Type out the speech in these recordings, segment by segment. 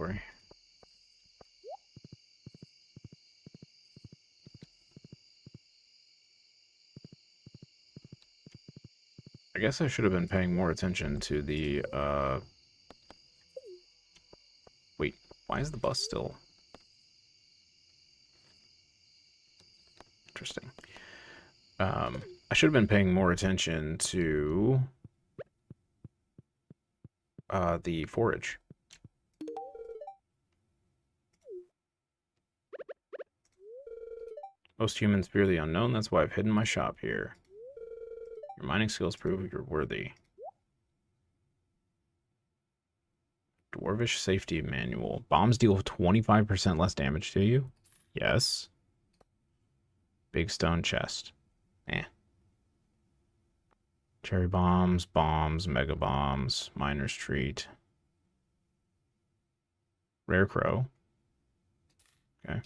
inventory. I guess I should have been paying more attention to the, Wait, why is the bus still... Interesting. I should have been paying more attention to... the forage. Most humans fear the unknown, that's why I've hidden my shop here. Your mining skills prove you're worthy. Dwarvish Safety Manual. Bombs deal 25% less damage to you? Yes. Big stone chest. Eh. Cherry bombs, mega bombs, miner's treat. Rare crow. Okay.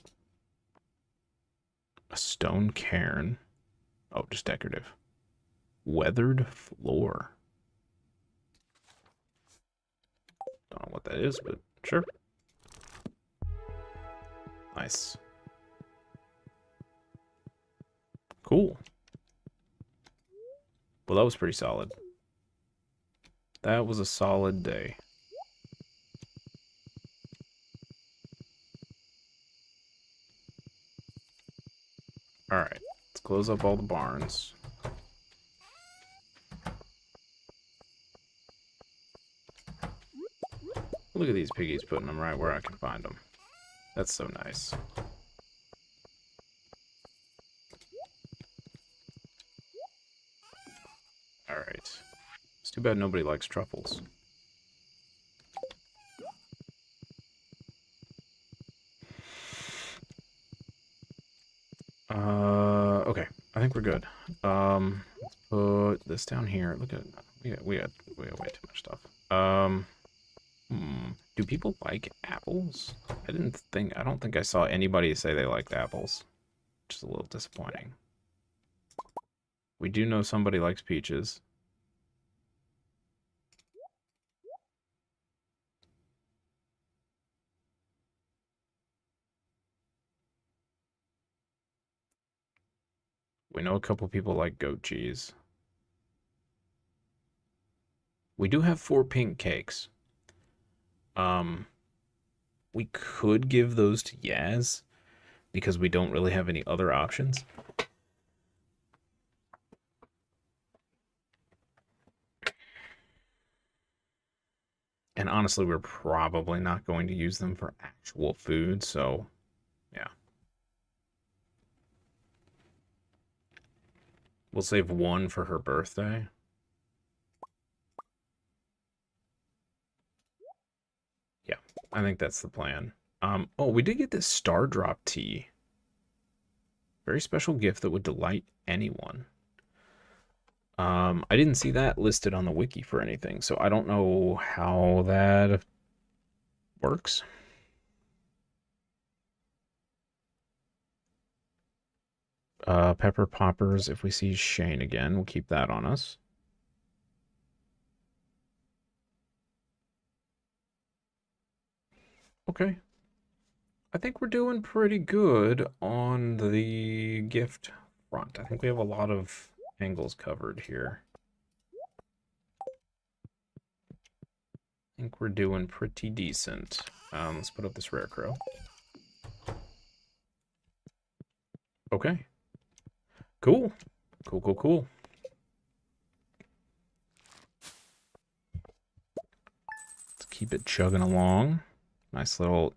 A stone cairn. Oh, just decorative. Weathered floor. Don't know what that is, but sure. Nice. Cool. Well, that was pretty solid. That was a solid day. Alright, let's close up all the barns. Look at these piggies putting them right where I can find them. That's so nice. Alright. It's too bad nobody likes truffles. Okay. I think we're good. Let's put this down here. Look at we got way too much stuff. Do people like apples? I don't think I saw anybody say they liked apples. Which is a little disappointing. We do know somebody likes peaches. We know a couple people like goat cheese. We do have 4 pink cakes. We could give those to Yaz, because we don't really have any other options. And honestly, we're probably not going to use them for actual food, so yeah. We'll save 1 for her birthday. Yeah, I think that's the plan. Oh, we did get this Star Drop tea. Very special gift that would delight anyone. I didn't see that listed on the wiki for anything, so I don't know how that works. Pepper poppers, if we see Shane again, we'll keep that on us. Okay. I think we're doing pretty good on the gift front. I think we have a lot of angles covered here. I think we're doing pretty decent. Let's put up this rare crow. Okay. Cool. Cool. Let's keep it chugging along. Nice little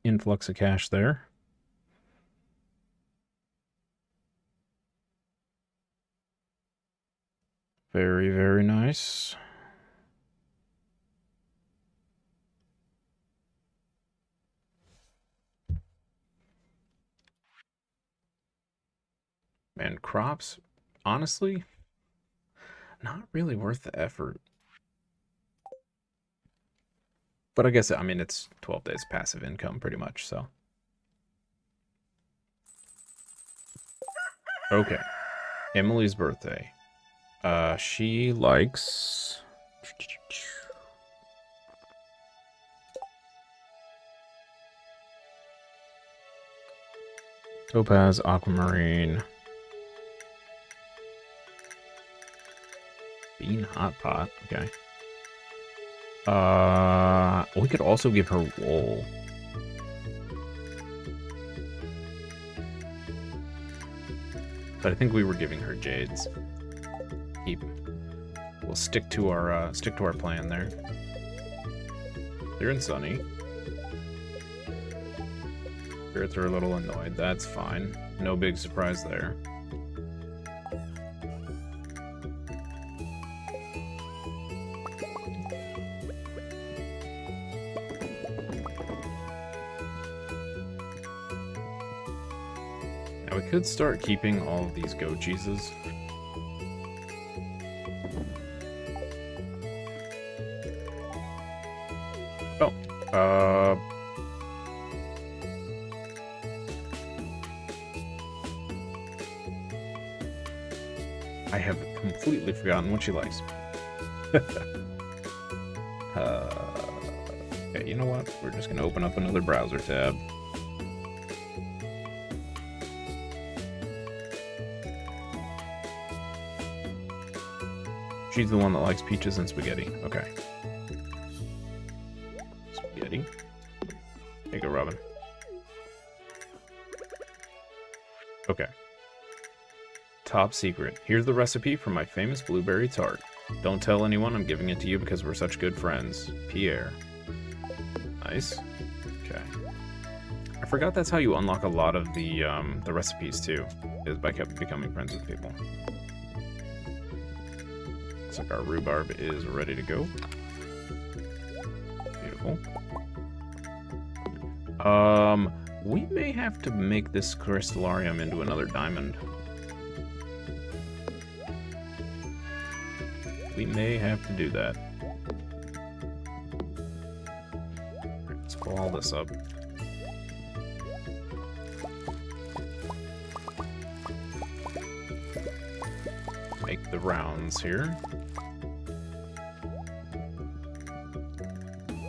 influx of cash there. Very, very nice. And crops, honestly, not really worth the effort. But I guess, I mean, it's 12 days passive income pretty much, so. Okay. Emily's birthday. She likes... Topaz, aquamarine. Bean hot pot. Okay. We could also give her wool. But I think we were giving her jades. We'll stick to our plan there. Clear and sunny. Spirits are a little annoyed. That's fine. No big surprise there. Now we could start keeping all of these goat cheeses. Oh, I have completely forgotten what she likes. Okay, you know what? We're just gonna open up another browser tab. She's the one that likes peaches and spaghetti. Okay. Spaghetti. There you go, Robin. Okay. Top secret. Here's the recipe for my famous blueberry tart. Don't tell anyone, I'm giving it to you because we're such good friends. Pierre. Nice. Okay. I forgot that's how you unlock a lot of the recipes too, is by becoming friends with people. Looks like our rhubarb is ready to go. Beautiful. We may have to make this crystallarium into another diamond. We may have to do that. Let's pull all this up. Make the rounds here.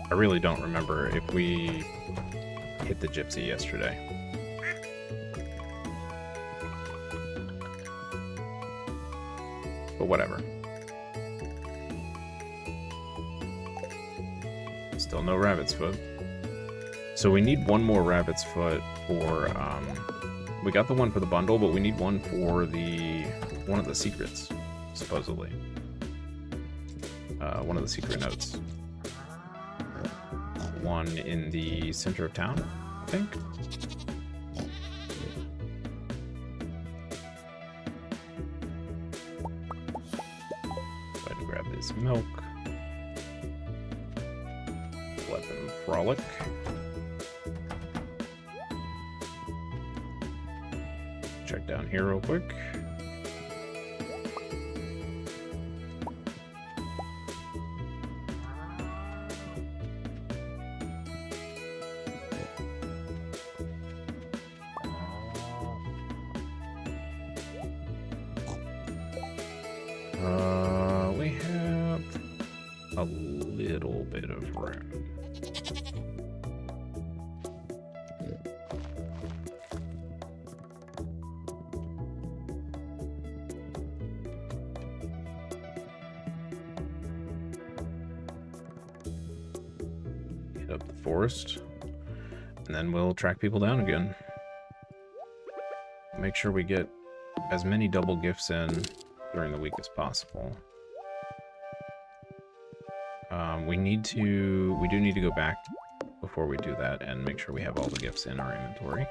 I really don't remember if we hit the gypsy yesterday. But whatever. Still no rabbit's foot. So we need one more rabbit's foot for, we got the one for the bundle, but we need one for one of the secrets, supposedly. One of the secret notes. One in the center of town, I think. Try to grab this milk. Let them frolic. Check down here real quick. We have a little bit of room. Hit up the forest, and then we'll track people down again. Make sure we get as many double gifts in during the week as possible. We do need to go back before we do that and make sure we have all the gifts in our inventory.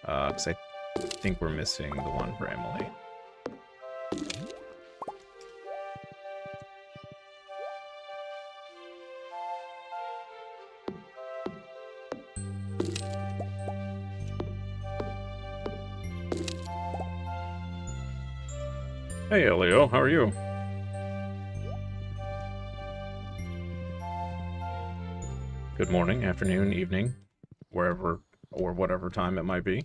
Because I think we're missing the one for Emily. Hey, Elio, how are you? Good morning, afternoon, evening, wherever or whatever time it might be.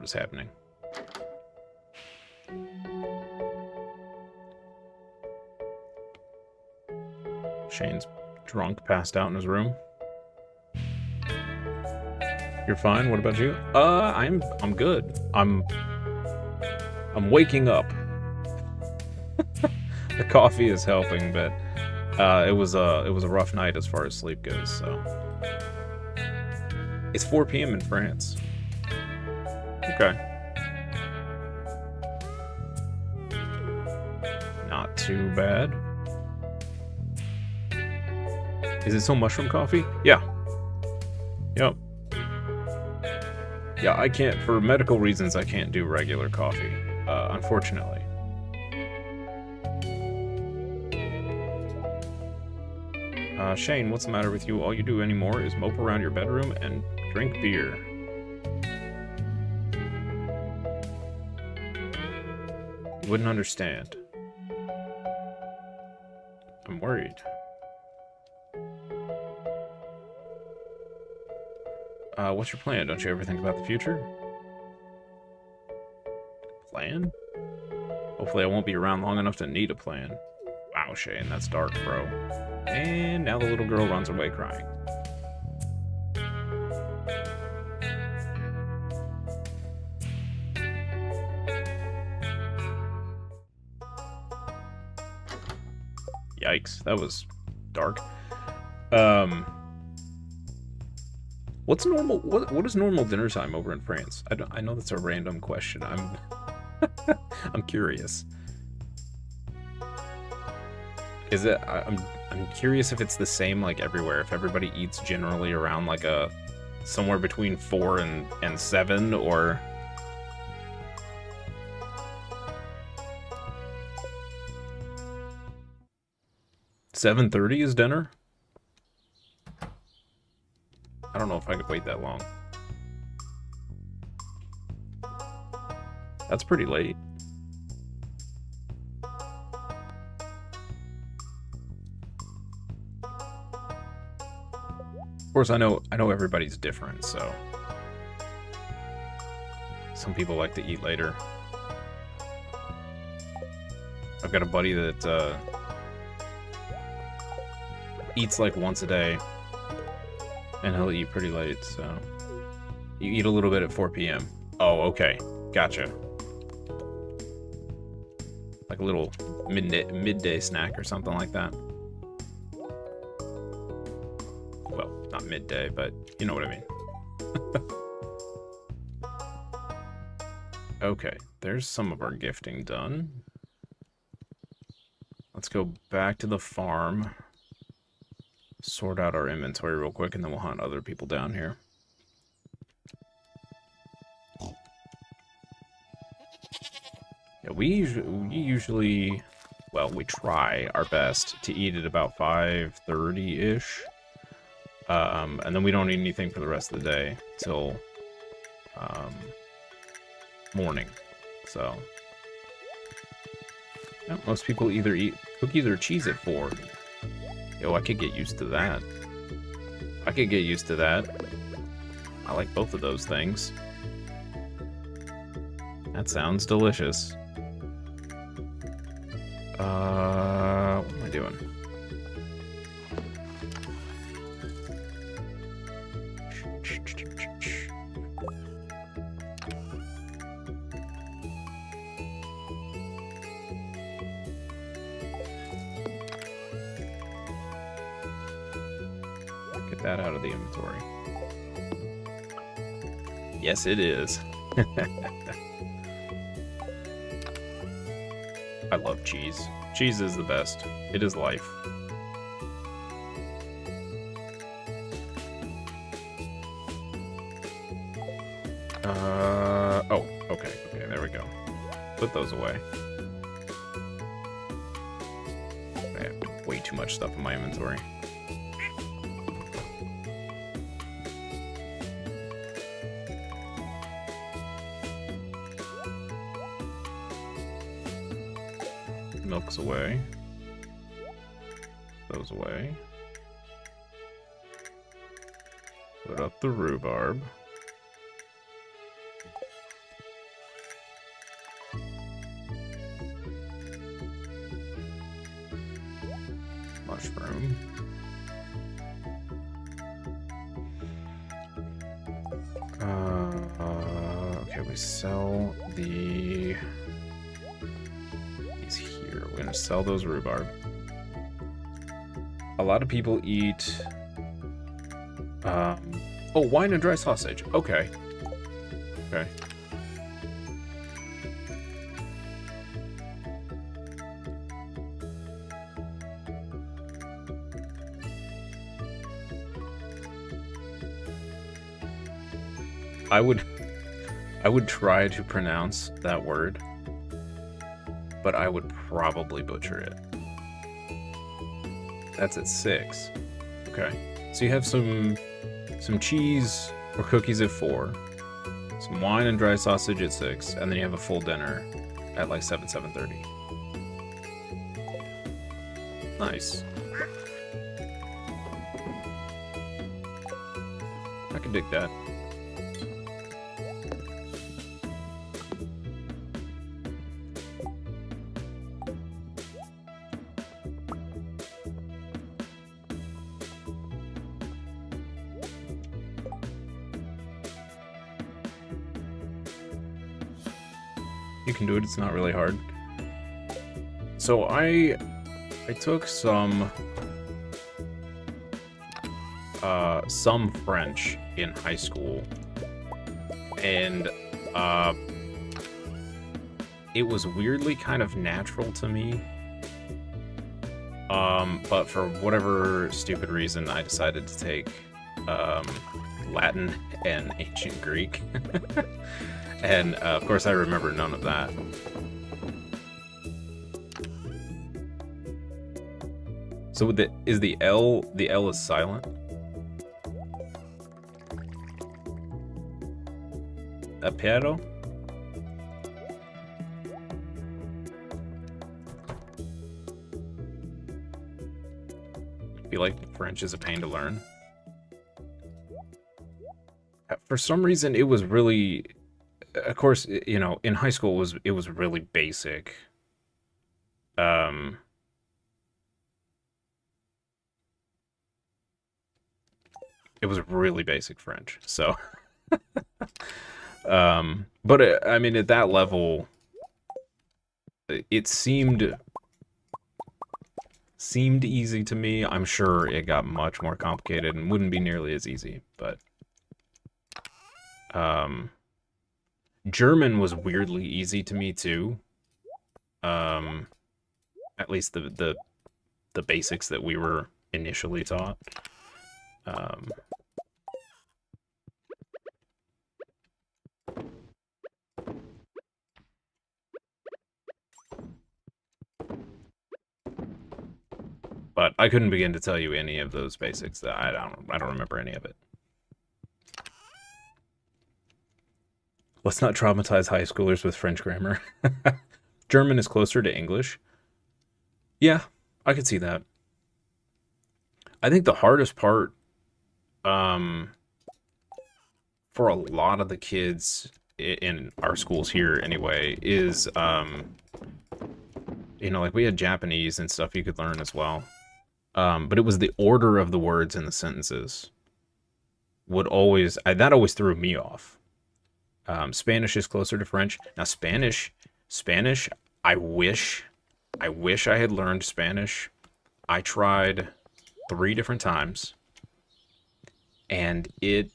was happening. Shane's drunk, passed out in his room. You're fine. What about you? I'm good. I'm waking up. The coffee is helping, but it was a rough night as far as sleep goes. So it's 4 p.m. in France. Okay. Not too bad. Is it still mushroom coffee? Yeah. Yep. Yeah, I can't, for medical reasons, I can't do regular coffee, unfortunately. Shane, what's the matter with you? All you do anymore is mope around your bedroom and drink beer. You wouldn't understand. I'm worried. What's your plan? Don't you ever think about the future? Plan? Hopefully I won't be around long enough to need a plan. Wow, Shane, that's dark, bro. And now the little girl runs away crying. Yikes, that was dark. What's normal? What is normal dinner time over in France? I know that's a random question. I'm curious. Is it? I'm curious if it's the same like everywhere. If everybody eats generally around like somewhere between 4 and 7, or 7:30 is dinner. I don't know if I could wait that long. That's pretty late. Of course, I know everybody's different, so some people like to eat later. I've got a buddy that eats like once a day. And he'll eat pretty late, so... You eat a little bit at 4 p.m. Oh, okay. Gotcha. Like a little midday snack or something like that. Well, not midday, but you know what I mean. Okay, there's some of our gifting done. Let's go back to the farm. Sort out our inventory real quick, and then we'll hunt other people down here. Yeah, we usually, well, we try our best to eat at about 5:30-ish. And then we don't eat anything for the rest of the day till morning. So, yeah, most people either eat cookies or cheese at 4. Yo, I could get used to that. I could get used to that. I like both of those things. That sounds delicious. What am I doing? That out of the inventory. Yes, it is. I love cheese. Cheese is the best. It is life. Oh, okay, there we go. Put those away. I have way too much stuff in my inventory. Milk's away. Those away. Put up the rhubarb. Okay, we sell these here. We're gonna sell those rhubarb. A lot of people eat, oh, wine and dry sausage. Okay. Okay. I would try to pronounce that word, but I would probably butcher it. That's at 6. Okay. So you have some cheese or cookies at 4, some wine and dry sausage at 6, and then you have a full dinner at like 7:30. Nice. I can dig that. You can do it, it's not really hard. So I took some French in high school, and it was weirdly kind of natural to me. But for whatever stupid reason, I decided to take Latin and ancient Greek. And of course I remember none of that. So with the L is silent? Apero? I feel like French is a pain to learn. For some reason it was really, of course, you know, in high school it was really basic. It was really basic French, so but I mean, at that level it seemed easy to me. I'm sure it got much more complicated and wouldn't be nearly as easy, but German was weirdly easy to me too. At least the basics that we were initially taught. But I couldn't begin to tell you any of those basics. That I don't remember any of it. Let's not traumatize high schoolers with French grammar. German is closer to English. Yeah, I could see that. I think the hardest part, for a lot of the kids in our schools here anyway, is, you know, like we had Japanese and stuff you could learn as well. But it was the order of the words in the sentences would always, that always threw me off. Spanish is closer to French. Now Spanish, I wish I had learned Spanish. I tried 3 different times, and it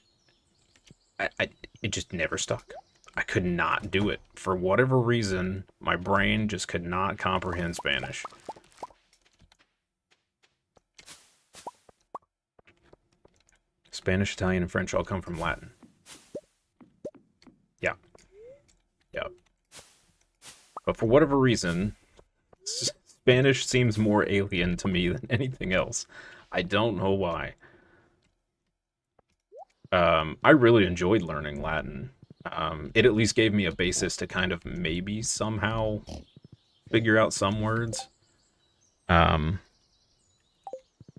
just never stuck. I could not do it. For whatever reason, my brain just could not comprehend Spanish. Spanish, Italian, and French all come from Latin. Yeah. Yeah. But for whatever reason, Spanish seems more alien to me than anything else. I don't know why. I really enjoyed learning Latin. It at least gave me a basis to kind of maybe somehow figure out some words. But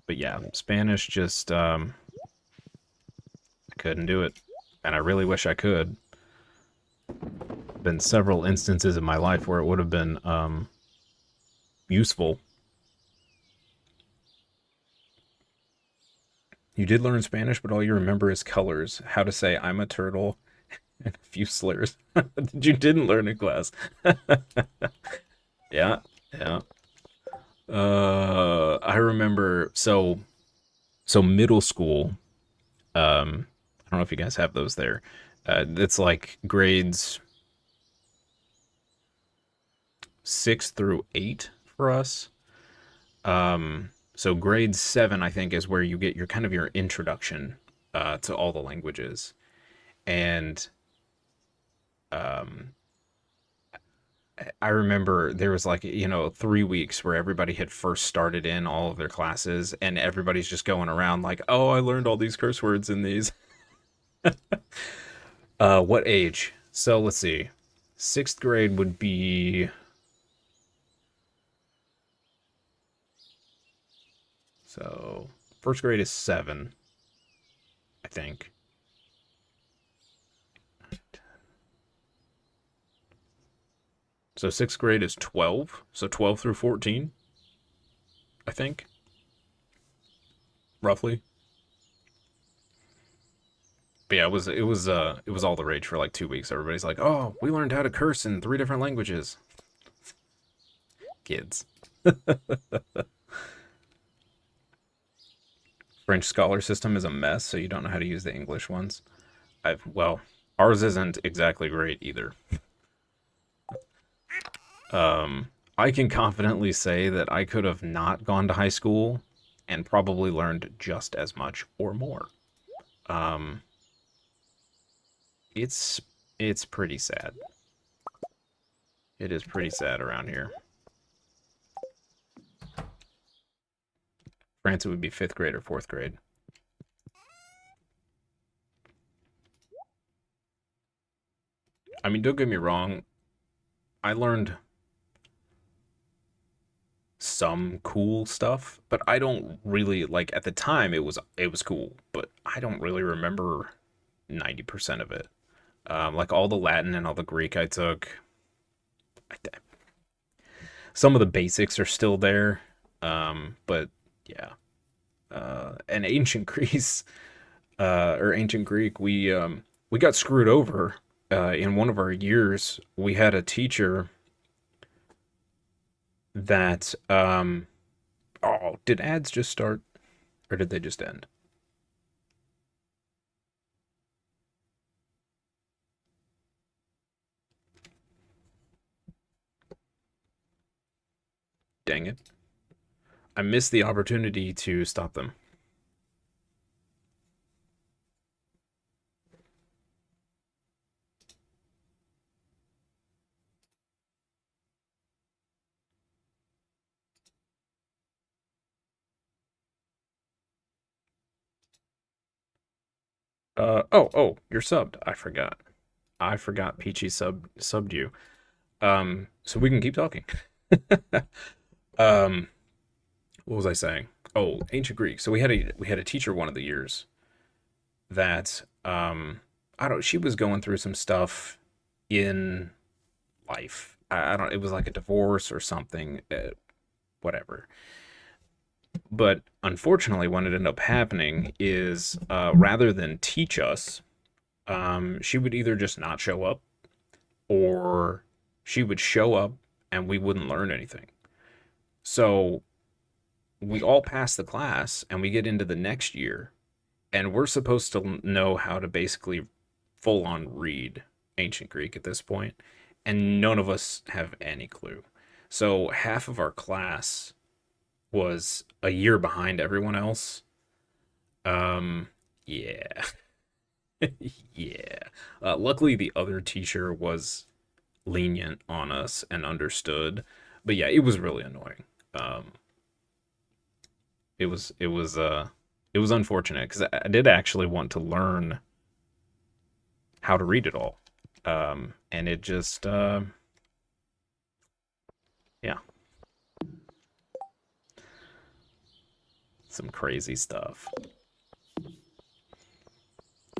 yeah, Spanish just, I couldn't do it. And I really wish I could. Been several instances in my life where it would have been, useful. You did learn Spanish, but all you remember is colors. How to say I'm a turtle And a few slurs that you didn't learn in class. Yeah, yeah. I remember, so middle school, I don't know if you guys have those there. It's like grades 6 through 8 for us. So grade 7, I think, is where you get your kind of your introduction to all the languages. And um, I remember there was like, 3 weeks where everybody had first started in all of their classes, and everybody's just going around like, oh, I learned all these curse words in these. What age? So let's see. Sixth grade would be, so first grade is 7, I think. So sixth grade is 12. So 12 through 14, I think, roughly. But yeah, it was all the rage for like 2 weeks. Everybody's like, "Oh, we learned how to curse in 3 different languages." Kids. French scholar system is a mess, so you don't know how to use the English ones. Well, ours isn't exactly great either. I can confidently say that I could have not gone to high school and probably learned just as much or more. Um, it's it's pretty sad. It is pretty sad around here. France, it would be fifth grade or fourth grade. I mean, don't get me wrong. I learned some cool stuff, but I don't really like at the time it was cool, but I don't really remember 90% of it. Like all the Latin and all the Greek I took, I, some of the basics are still there. But yeah. And ancient Greece, or ancient Greek, we got screwed over. In one of our years, we had a teacher that oh, did ads just start or did they just end? Dang it. I missed the opportunity to stop them. Oh, you're subbed. I forgot. I forgot Peachy subbed you. So we can keep talking. um, what was I saying? Oh, ancient Greek. So we had a teacher one of the years that I don't. She was going through some stuff in life. I don't. It was like a divorce or something. Whatever. But unfortunately, what ended up happening is rather than teach us, she would either just not show up or she would show up and we wouldn't learn anything. So we all pass the class and we get into the next year and we're supposed to know how to basically full on read ancient Greek at this point, and none of us have any clue. So half of our class was a year behind everyone else. Yeah. Yeah. Luckily, the other teacher was lenient on us and understood. But yeah, it was really annoying. Um, it was unfortunate because I did actually want to learn how to read it all. And it just yeah, some crazy stuff.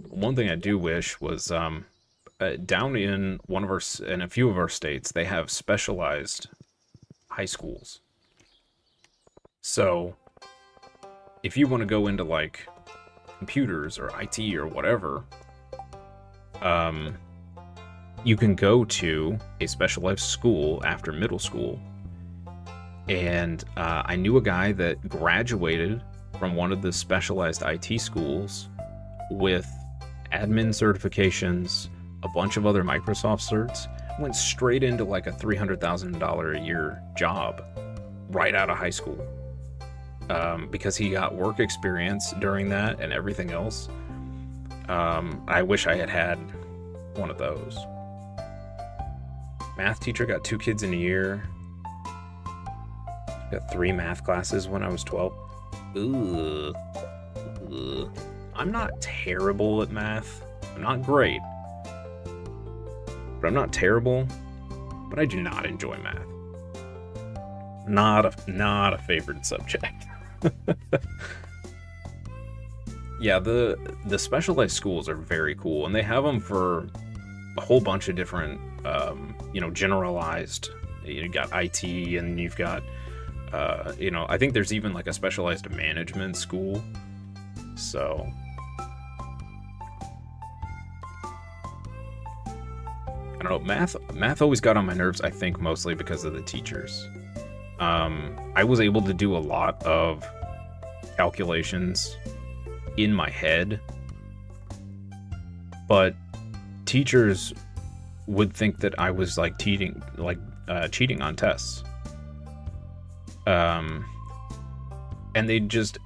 One thing I do wish was down in in a few of our states, they have specialized high schools. So if you want to go into like computers or IT or whatever, you can go to a specialized school after middle school. And I knew a guy that graduated from one of the specialized IT schools with admin certifications, a bunch of other Microsoft certs, went straight into like a $300,000 a year job right out of high school. Because he got work experience during that and everything else. I wish I had one of those. Math teacher, got 2 kids in a year. Got 3 math classes when I was 12. Ugh. I'm not terrible at math. I'm not great. But I'm not terrible. But I do not enjoy math. Not a favorite subject. Yeah, the specialized schools are very cool, and they have them for a whole bunch of different, generalized. You got IT, and you've got, I think there's even like a specialized management school. So, I don't know. Math always got on my nerves. I think mostly because of the teachers. I was able to do a lot of calculations in my head, but teachers would think that I was like cheating on tests. And they just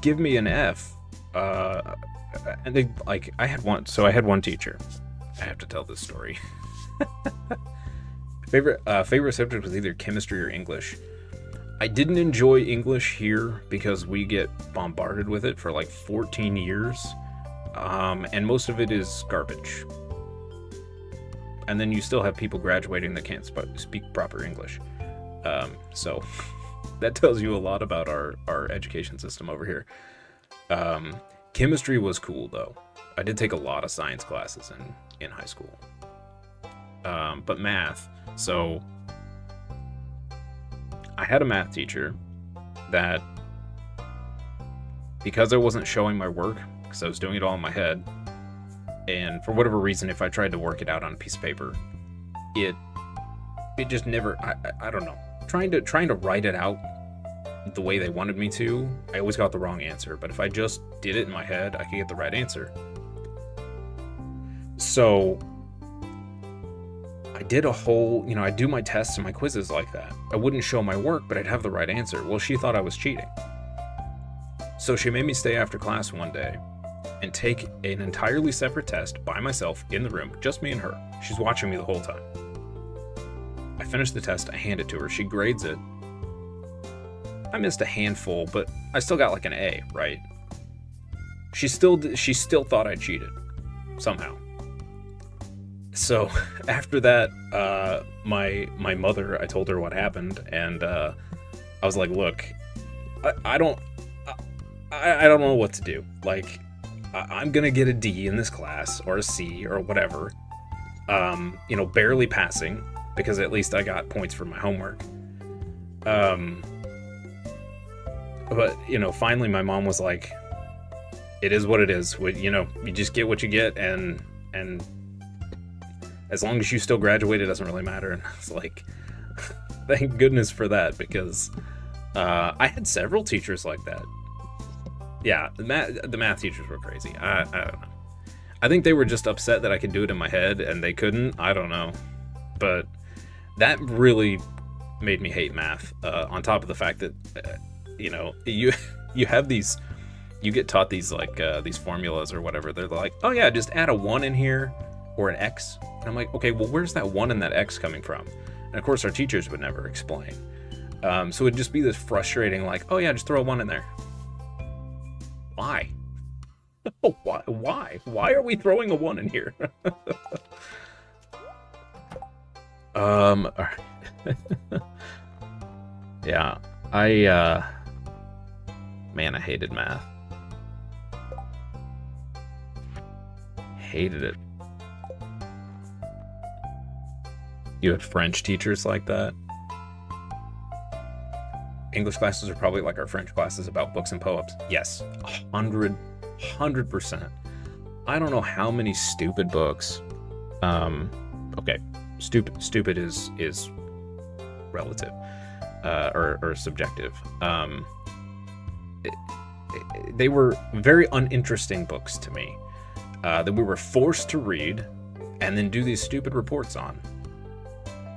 give me an F. And they like I had one teacher. I have to tell this story. Favorite subject was either chemistry or English. I didn't enjoy English here because we get bombarded with it for like 14 years. And most of it is garbage. And then you still have people graduating that can't speak proper English. So that tells you a lot about our education system over here. Chemistry was cool though. I did take a lot of science classes in high school. But math, so I had a math teacher that, because I wasn't showing my work, because I was doing it all in my head, and for whatever reason, if I tried to work it out on a piece of paper, it just never, I don't know, trying to write it out the way they wanted me to, I always got the wrong answer, but if I just did it in my head, I could get the right answer. So I did a whole, I'd do my tests and my quizzes like that. I wouldn't show my work, but I'd have the right answer. Well, she thought I was cheating. So she made me stay after class one day and take an entirely separate test by myself in the room, just me and her. She's watching me the whole time. I finish the test, I hand it to her, she grades it. I missed a handful, but I still got like an A, right? She still thought I cheated, somehow. So after that, my mother, I told her what happened, and I was like, look, I don't know what to do. Like, I'm gonna get a D in this class, or a C, or whatever. Barely passing, because at least I got points for my homework. But, finally my mom was like, it is what it is. You just get what you get, and as long as you still graduate, it doesn't really matter. And I was like, thank goodness for that, because I had several teachers like that. Yeah, the math teachers were crazy. I don't know. I think they were just upset that I could do it in my head, and they couldn't. I don't know. But that really made me hate math, on top of the fact that, you have these, you get taught these, like, these formulas or whatever. They're like, oh yeah, just add a 1 in here, or an X. And I'm like, okay, well, where's that 1 and that X coming from? And of course, our teachers would never explain. So it'd just be this frustrating, like, oh yeah, just throw a 1 in there. Why? Why are we throwing a 1 in here? All right. Yeah, man, I hated math. Hated it. You had French teachers like that? English classes are probably like our French classes about books and poems. Yes, 100%. I don't know how many stupid books. Okay, stupid is relative, or subjective. They were very uninteresting books to me, that we were forced to read and then do these stupid reports on.